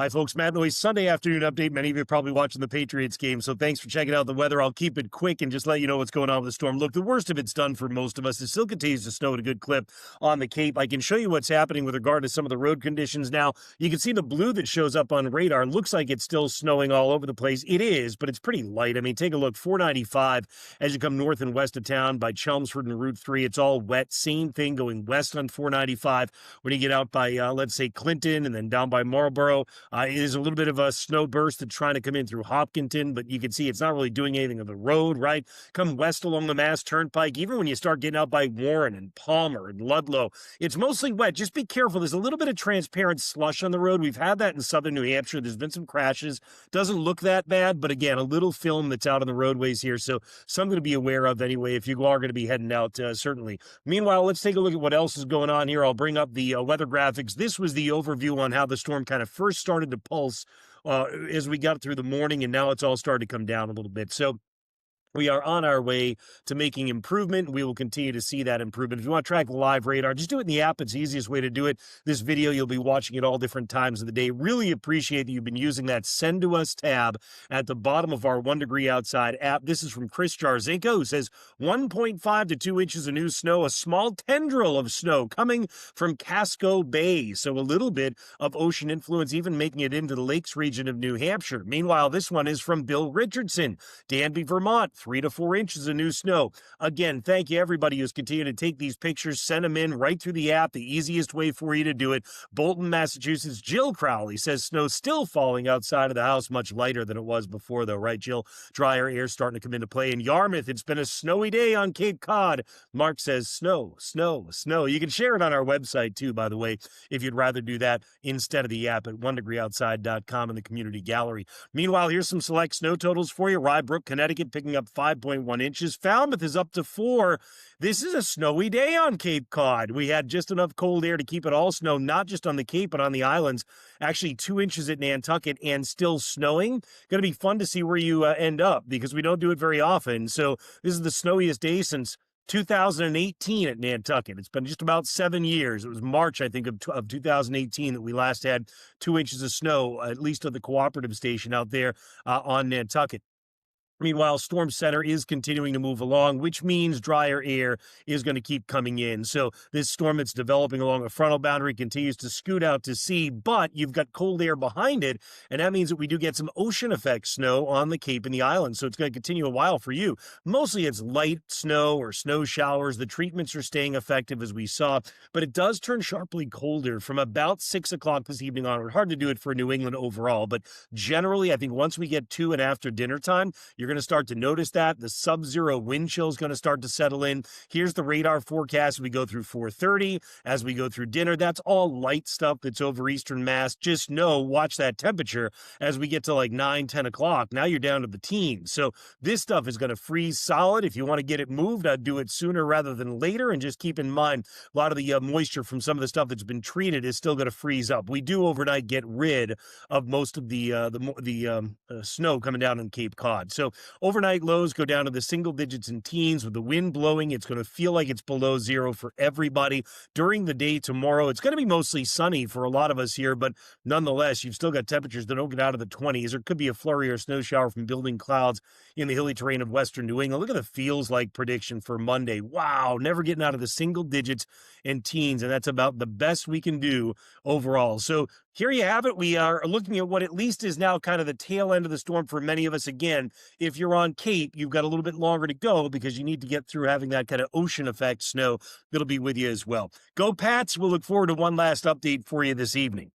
Hi, folks. Matt Noyes, Sunday afternoon update. Many of you are probably watching the Patriots game, so thanks for checking out the weather. I'll keep it quick and just let you know what's going on with the storm. Look, the worst of it's done for most of us. It still continues to snow at a good clip on the Cape. I can show you what's happening with regard to some of the road conditions now. You can see the blue that shows up on radar. Looks like it's still snowing all over the place. It is, but it's pretty light. I mean, take a look. 495 as you come north and west of town by Chelmsford and Route 3. It's all wet. Same thing going west on 495 when you get out by, let's say, Clinton and then down by Marlboro. It is a little bit of a snow burst that's trying to come in through Hopkinton, but you can see it's not really doing anything on the road, right? Come west along the Mass Turnpike, even when you start getting out by Warren and Palmer and Ludlow, it's mostly wet. Just be careful. There's a little bit of transparent slush on the road. We've had that in southern New Hampshire. There's been some crashes. Doesn't look that bad, but again, a little film that's out on the roadways here, so something to be aware of anyway if you are going to be heading out, certainly. Meanwhile, let's take a look at what else is going on here. I'll bring up the weather graphics. This was the overview on how the storm kind of first started to pulse as we got through the morning, and now it's all starting to come down a little bit. So we are on our way to making improvement. We will continue to see that improvement. If you want to track the live radar, just do it in the app. It's the easiest way to do it. This video, you'll be watching at all different times of the day. Really appreciate that you've been using that Send to Us tab at the bottom of our 1 degree outside app. This is from Chris Jarzinko, who says 1.5 to 2 inches of new snow, a small tendril of snow coming from Casco Bay. So a little bit of ocean influence, even making it into the lakes region of New Hampshire. Meanwhile, this one is from Bill Richardson, Danby, Vermont. 3 to 4 inches of new snow. Again, thank you everybody who's continued to take these pictures, send them in right through the app, the easiest way for you to do it. Bolton, Massachusetts, Jill Crowley says snow still falling outside of the house, much lighter than it was before though, right, Jill? Drier air starting to come into play. In Yarmouth, it's been a snowy day on Cape Cod. Mark says snow, snow, snow. You can share it on our website too, by the way, if you'd rather do that instead of the app at 1degreeoutside.com in the community gallery. Meanwhile, here's some select snow totals for you. Rye Brook, Connecticut, picking up 5.1 inches. Falmouth is up to 4. This is a snowy day on Cape Cod. We had just enough cold air to keep it all snow, not just on the Cape, but on the islands. Actually, 2 inches at Nantucket and still snowing. Going to be fun to see where you end up because we don't do it very often. So this is the snowiest day since 2018 at Nantucket. It's been just about 7 years. It was March, I think, of 2018 that we last had 2 inches of snow, at least at the cooperative station out there on Nantucket. Meanwhile, Storm Center is continuing to move along, which means drier air is going to keep coming in. So this storm that's developing along a frontal boundary continues to scoot out to sea, but you've got cold air behind it, and that means that we do get some ocean effect snow on the Cape and the islands. So it's going to continue a while for you. Mostly it's light snow or snow showers. The treatments are staying effective as we saw, but it does turn sharply colder from about 6 o'clock this evening onward. Hard to do it for New England overall, but generally I think once we get to and after dinner time, you're going to start to notice that. The subzero wind chill is going to start to settle in. Here's the radar forecast. We go through 4:30 as we go through dinner. That's all light stuff that's over Eastern Mass. Just watch that temperature as we get to like 9, 10 o'clock. Now you're down to the teens. So this stuff is going to freeze solid. If you want to get it moved, I'd do it sooner rather than later. And just keep in mind, a lot of the moisture from some of the stuff that's been treated is still going to freeze up. We do overnight get rid of most of the snow coming down in Cape Cod. So overnight lows go down to the single digits and teens with the wind blowing. It's going to feel like it's below zero for everybody. During the day tomorrow, it's going to be mostly sunny for a lot of us here, but nonetheless, you've still got temperatures that don't get out of the 20s. There could be a flurry or snow shower from building clouds in the hilly terrain of western New England. Look at the feels like prediction for Monday. Wow, never getting out of the single digits and teens, and that's about the best we can do overall. So here you have it. We are looking at what at least is now kind of the tail end of the storm for many of us. Again, if you're on Cape, you've got a little bit longer to go because you need to get through having that kind of ocean effect snow that'll be with you as well. Go Pats. We'll look forward to one last update for you this evening.